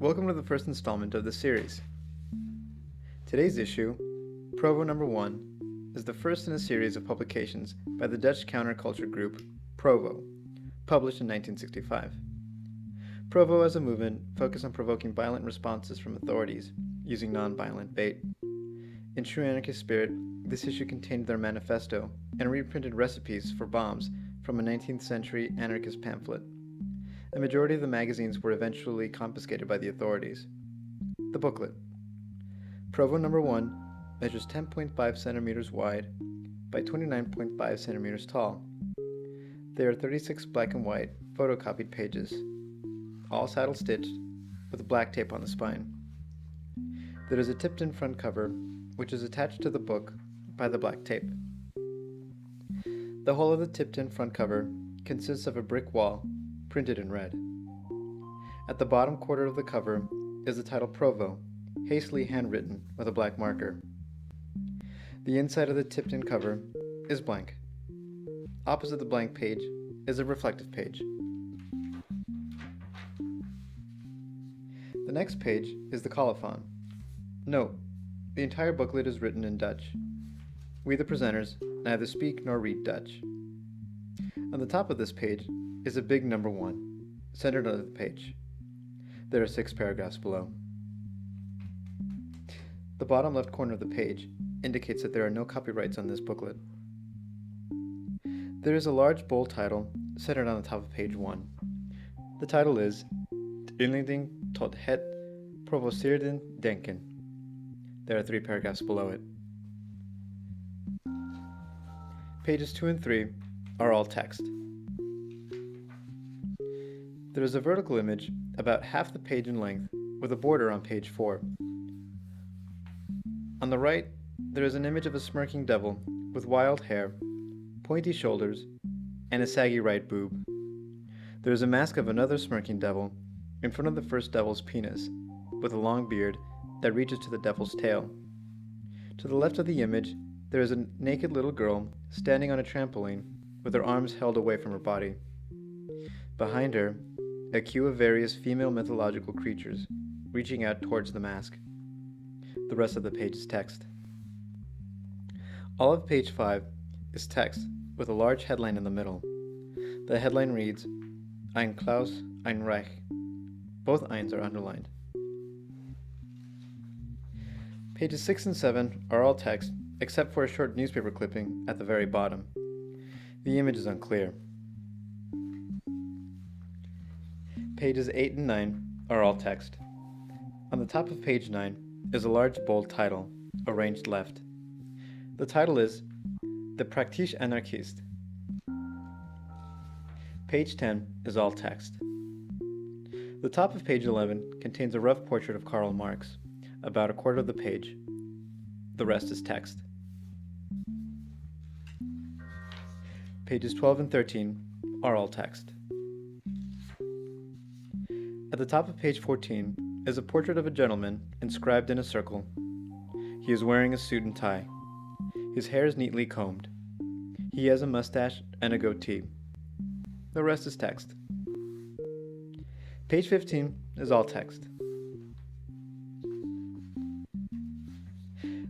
Welcome to the first installment of the series. Today's issue, Provo number 1, is the first in a series of publications by the Dutch counterculture group Provo, published in 1965. Provo as a movement focused on provoking violent responses from authorities using non-violent bait. In true anarchist spirit, this issue contained their manifesto and reprinted recipes for bombs from a 19th century anarchist pamphlet. A majority of the magazines were eventually confiscated by the authorities. The booklet. Provo number 1 measures 10.5 centimeters wide by 29.5 centimeters tall. There are 36 black and white photocopied pages, all saddle stitched with black tape on the spine. There is a tipped-in front cover, which is attached to the book by the black tape. The whole of the tipped-in front cover consists of a brick wall printed in red. At the bottom quarter of the cover is the title Provo, hastily handwritten with a black marker. The inside of the tipped-in cover is blank. Opposite the blank page is a reflective page. The next page is the colophon. Note, the entire booklet is written in Dutch. We, the presenters, neither speak nor read Dutch. On the top of this page is a big number 1, centered on the page. There are 6 paragraphs below. The bottom left corner of the page indicates that there are no copyrights on this booklet. There is a large bold title centered on the top of page 1. The title is Inleiding tot het provocerende denken. There are 3 paragraphs below it. Pages 2 and 3 are all text. There is a vertical image about half the page in length with a border on page 4. On the right, there is an image of a smirking devil with wild hair, pointy shoulders, and a saggy right boob. There is a mask of another smirking devil in front of the first devil's penis, with a long beard that reaches to the devil's tail. To the left of the image, there is a naked little girl standing on a trampoline with her arms held away from her body. Behind her, a queue of various female mythological creatures reaching out towards the mask. The rest of the page is text. All of page 5 is text with a large headline in the middle. The headline reads, Ein Klaus, ein Reich. Both eins are underlined. Pages 6 and 7 are all text except for a short newspaper clipping at the very bottom. The image is unclear. Pages 8 and 9 are all text. On the top of page 9 is a large bold title, arranged left. The title is The Praktisch Anarchist. Page 10 is all text. The top of page 11 contains a rough portrait of Karl Marx, about a quarter of the page. The rest is text. Pages 12 and 13 are all text. At the top of page 14 is a portrait of a gentleman inscribed in a circle. He is wearing a suit and tie. His hair is neatly combed. He has a mustache and a goatee. The rest is text. Page 15 is all text.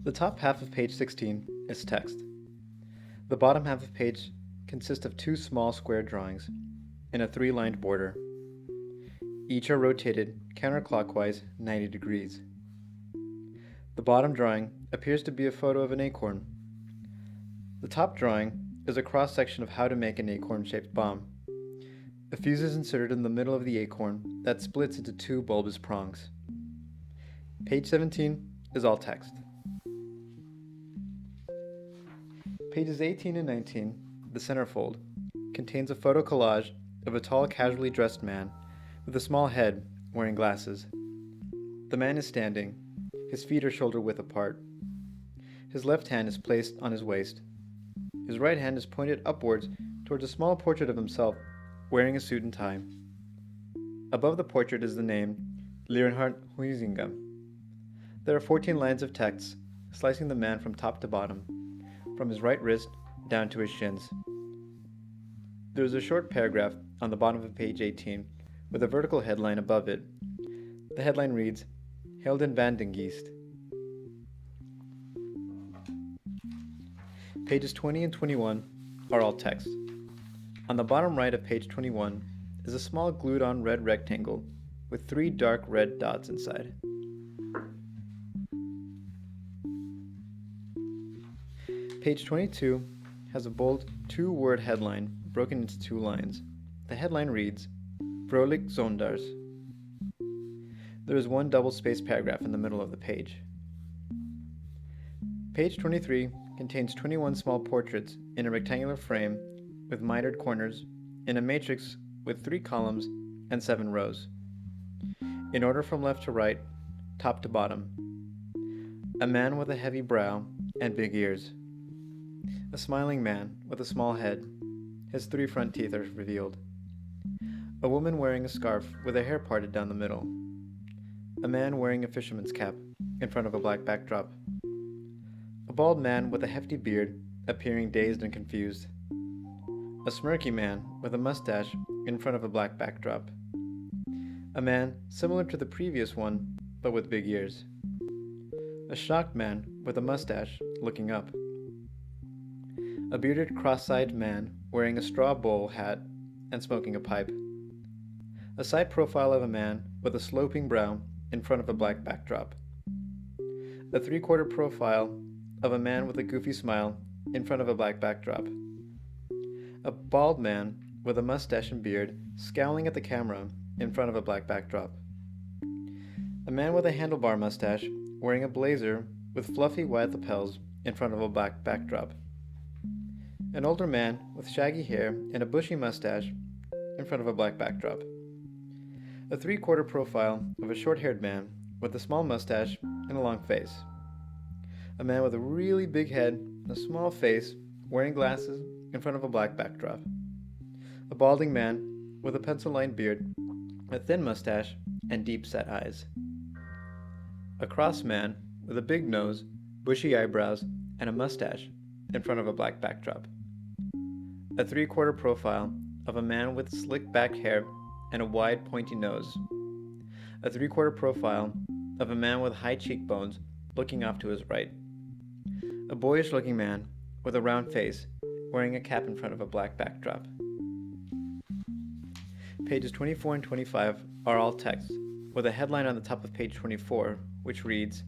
The top half of page 16 is text. The bottom half of page consists of 2 small square drawings in a 3-lined border. Each are rotated counterclockwise 90 degrees. The bottom drawing appears to be a photo of an acorn. The top drawing is a cross-section of how to make an acorn-shaped bomb. A fuse is inserted in the middle of the acorn that splits into 2 bulbous prongs. Page 17 is all text. Pages 18 and 19, the centerfold, contains a photo collage of a tall, casually dressed man with a small head wearing glasses. The man is standing. His feet are shoulder-width apart. His left hand is placed on his waist. His right hand is pointed upwards towards a small portrait of himself wearing a suit and tie. Above the portrait is the name Leonhard Huizinga. There are 14 lines of text slicing the man from top to bottom, from his right wrist down to his shins. There is a short paragraph on the bottom of page 18 with a vertical headline above it The headline reads, Helden Vandengeest. Pages 20 and 21 are all text. On the bottom right of page 21 is a small glued-on red rectangle with 3 dark red dots inside. Page 22 has a bold 2-word headline broken into 2 lines. The headline reads, Vrolijk Zondaars. There is 1 double-spaced paragraph in the middle of the page. Page 23 contains 21 small portraits in a rectangular frame with mitered corners in a matrix with 3 columns and 7 rows. In order from left to right, top to bottom. A man with a heavy brow and big ears. A smiling man with a small head. His 3 front teeth are revealed. A woman wearing a scarf with her hair parted down the middle. A man wearing a fisherman's cap in front of a black backdrop. A bald man with a hefty beard appearing dazed and confused. A smirky man with a mustache in front of a black backdrop. A man similar to the previous one, but with big ears. A shocked man with a mustache looking up. A bearded cross-eyed man wearing a straw bowl hat and smoking a pipe. A side profile of a man with a sloping brow in front of a black backdrop. A 3/4 profile of a man with a goofy smile in front of a black backdrop. A bald man with a mustache and beard scowling at the camera in front of a black backdrop. A man with a handlebar mustache wearing a blazer with fluffy white lapels in front of a black backdrop. An older man with shaggy hair and a bushy mustache in front of a black backdrop. A 3/4 profile of a short-haired man with a small mustache and a long face. A man with a really big head and a small face wearing glasses in front of a black backdrop. A balding man with a pencil-lined beard, a thin mustache, and deep-set eyes. A cross man with a big nose, bushy eyebrows, and a mustache in front of a black backdrop. A 3/4 profile of a man with slick back hair and a wide pointy nose. A 3/4 profile of a man with high cheekbones looking off to his right. A boyish-looking man with a round face wearing a cap in front of a black backdrop. Pages 24 and 25 are all text, with a headline on the top of page 24, which reads,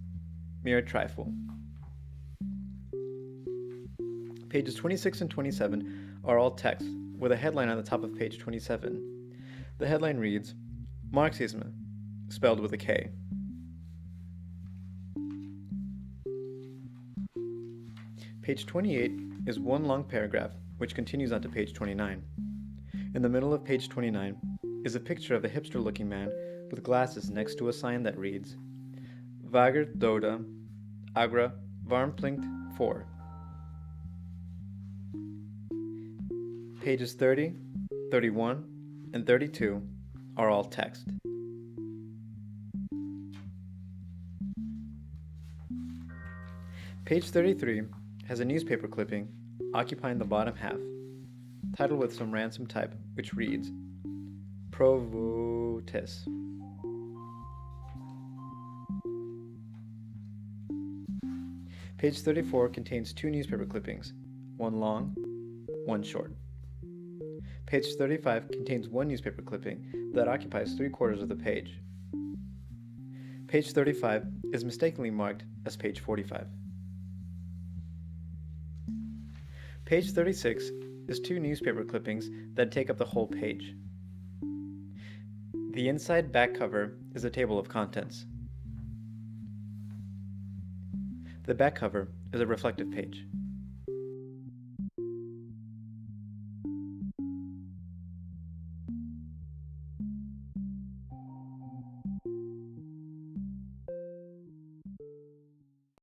Mere Trifle. Pages 26 and 27 are all text, with a headline on the top of page 27. The headline reads, Marxisme, spelled with a K. Page 28 is 1 long paragraph, which continues on to page 29. In the middle of page 29 is a picture of a hipster-looking man with glasses next to a sign that reads, Vager Doda Agra Varmplicht 4. Pages 30, 31, and 32 are all text. Page 33 has a newspaper clipping occupying the bottom half, titled with some ransom type, which reads, Provo Tis. Page 34 contains 2 newspaper clippings, 1 long, 1 short. Page 35 contains 1 newspaper clipping that occupies 3/4 of the page. Page 35 is mistakenly marked as page 45. Page 36 is 2 newspaper clippings that take up the whole page. The inside back cover is a table of contents. The back cover is a reflective page.